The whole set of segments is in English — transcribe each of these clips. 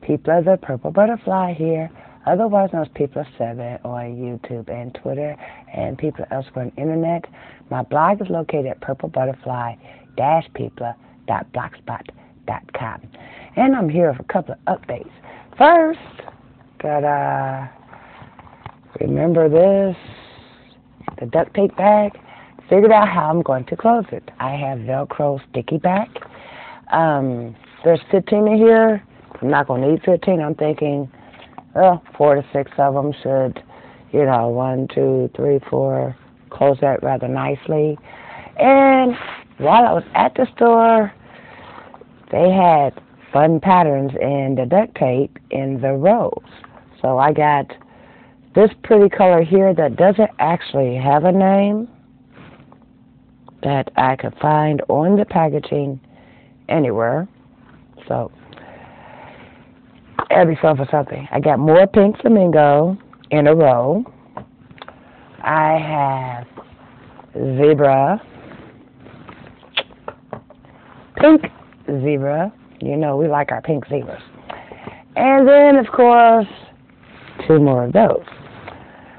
People the Purple Butterfly here, otherwise known as People7 on YouTube and Twitter, and people elsewhere on the internet. My blog is located at purplebutterfly-people.blogspot.com. And I'm here with a couple of updates. First, gotta remember this, the duct tape bag. Figured out how I'm going to close it. I have Velcro sticky back. There's 15 in here. I'm not going to need 15. I'm thinking, well, 4 to 6 of them should, 1, 2, 3, 4, close that rather nicely. And while I was at the store, they had fun patterns in the duct tape in the rows. So I got this pretty color here that doesn't actually have a name that I could find on the packaging anywhere. So that'd be fun for something. I got more pink flamingo in a row. I have zebra, pink zebra. You know we like our pink zebras. And then, of course, 2 more of those.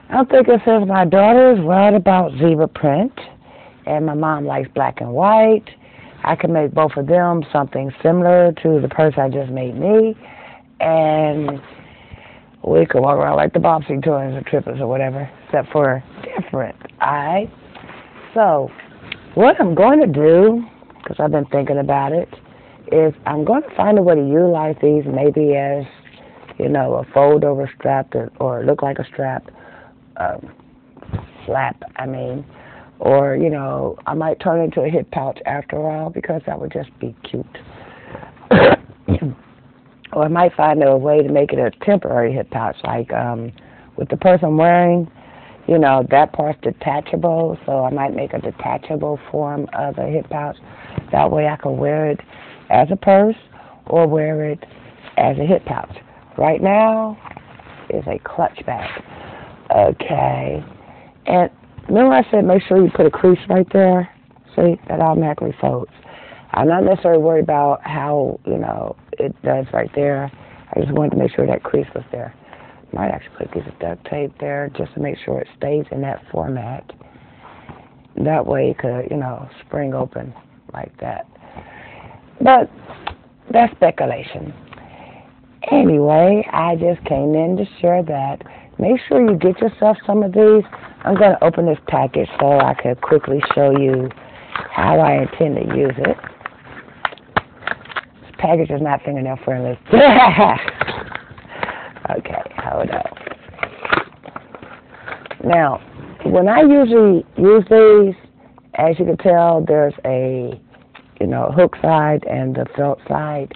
I'm thinking since my daughter's worried about zebra print, and my mom likes black and white, I can make both of them something similar to the purse I just made me, and we could walk around like the Bobsy twins or triplets or whatever, except for different. Alright? So, what I'm going to do, because I've been thinking about it, is I'm going to find a way to utilize these maybe as, a fold-over strap or look like a strap, flap, or, I might turn it into a hip pouch after a while because that would just be cute. Or I might find a way to make it a temporary hip pouch, like with the purse I'm wearing, that part's detachable, so I might make a detachable form of a hip pouch. That way I can wear it as a purse or wear it as a hip pouch. Right now, it's a clutch bag. Okay. And remember I said make sure you put a crease right there? See, that automatically folds. I'm not necessarily worried about how, it does right there. I just wanted to make sure that crease was there. Might actually put a piece of duct tape there just to make sure it stays in that format. That way it could, spring open like that. But that's speculation. Anyway, I just came in to share that. Make sure you get yourself some of these. I'm going to open this package so I could quickly show you how I intend to use it. This package is not fingernail friendly. Okay, hold on. Now, when I usually use these, as you can tell, there's a, hook side and the felt side.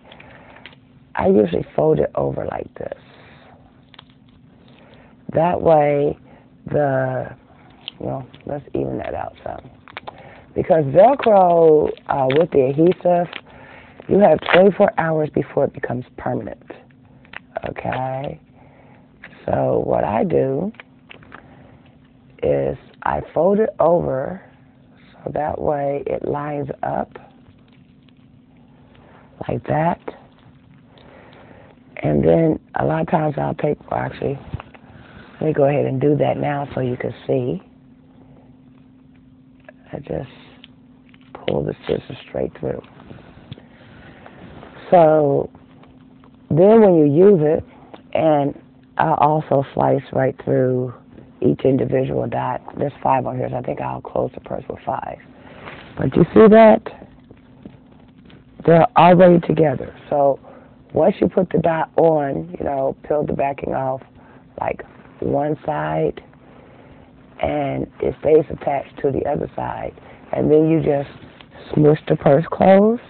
I usually fold it over like this. That way, let's even that out some. Because Velcro, with the adhesive, you have 24 hours before it becomes permanent. Okay? So what I do is I fold it over so that way it lines up like that. And then a lot of times I'll take, let me go ahead and do that now so you can see. I just pull the scissors straight through. So then when you use it, and I'll also slice right through each individual dot. There's 5 on here, so I think I'll close the purse with 5. But you see that? They're already together. So once you put the dot on, peel the backing off like one side, and it stays attached to the other side. And then you just smush the purse closed.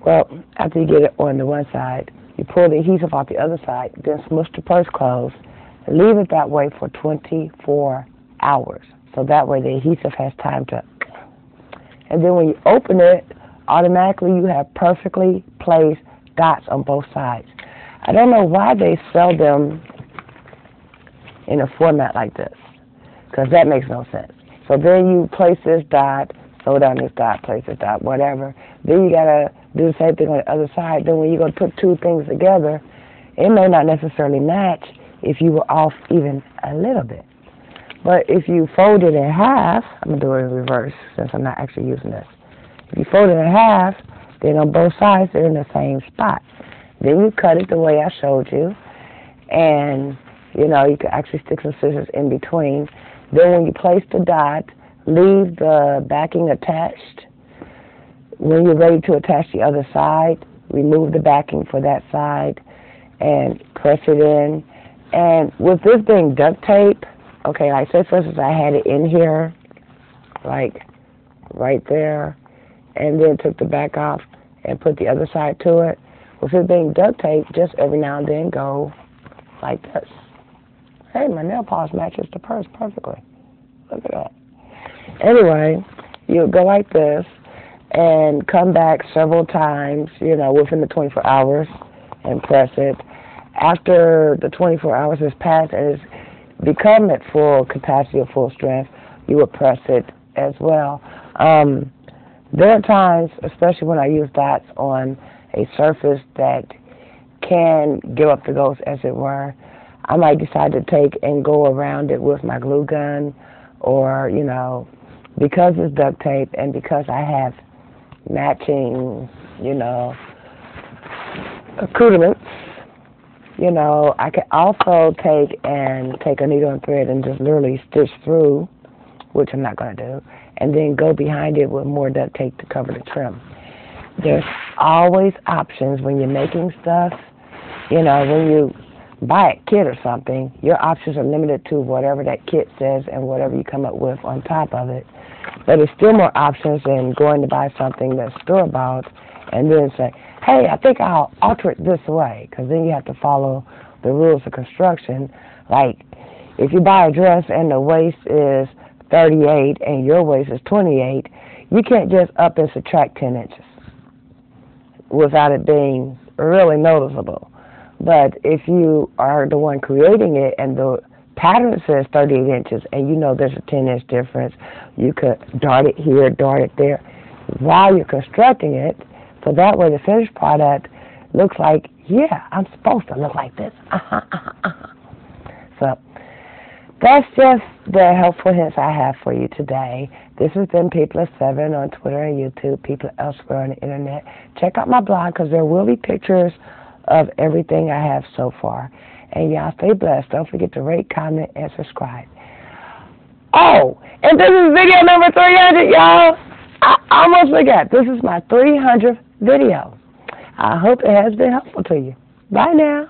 Well, after you get it on the one side, you pull the adhesive off the other side, then smush the purse closed, and leave it that way for 24 hours. So that way the adhesive has time to... And then when you open it, automatically you have perfectly placed dots on both sides. I don't know why they sell them in a format like this, because that makes no sense. So then you place this dot, sew down this dot, place this dot, whatever. Then you gotta Do the same thing on the other side. Then when you go to put two things together, it may not necessarily match if you were off even a little bit. But if you fold it in half, I'm going to do it in reverse since I'm not actually using this. If you fold it in half, then on both sides they're in the same spot. Then you cut it the way I showed you, and you know, you can actually stick some scissors in between. Then when you place the dot, leave the backing attached. When you're ready to attach the other side, remove the backing for that side and press it in. And with this being duct tape, okay, like say for instance I had it in here, like right there, and then took the back off and put the other side to it. With it being duct tape, just every now and then go like this. Hey, my nail polish matches the purse perfectly. Look at that. Anyway, you go like this and come back several times, you know, within the 24 hours and press it. After the 24 hours has passed and it's become at full capacity or full strength, you will press it as well. There are times, especially when I use dots on a surface that can give up the ghost, as it were, I might decide to take and go around it with my glue gun, or, you know, because it's duct tape and because I have matching, you know, accoutrements, you know, I can also take a needle and thread and just literally stitch through, which I'm not going to do, and then go behind it with more duct tape to cover the trim. There's always options when you're making stuff. You know, when you buy a kit or something, your options are limited to whatever that kit says and whatever you come up with on top of it. But there's still more options than going to buy something that's store-bought and then say, hey, I think I'll alter it this way, because then you have to follow the rules of construction. Like, if you buy a dress and the waist is 38 and your waist is 28, you can't just up and subtract 10 inches without it being really noticeable. But if you are the one creating it and the pattern says 38 inches and you know there's a 10-inch difference, you could dart it here, dart it there while you're constructing it, so that way the finished product looks like, yeah, I'm supposed to look like this. So that's just the helpful hints I have for you today. This has been People7 on Twitter and YouTube, People elsewhere on the internet. Check out my blog because there will be pictures of everything I have so far. And y'all stay blessed. Don't forget to rate, comment, and subscribe. Oh, and this is video number 300, y'all. I almost forgot. This is my 300th video. I hope it has been helpful to you. Bye now.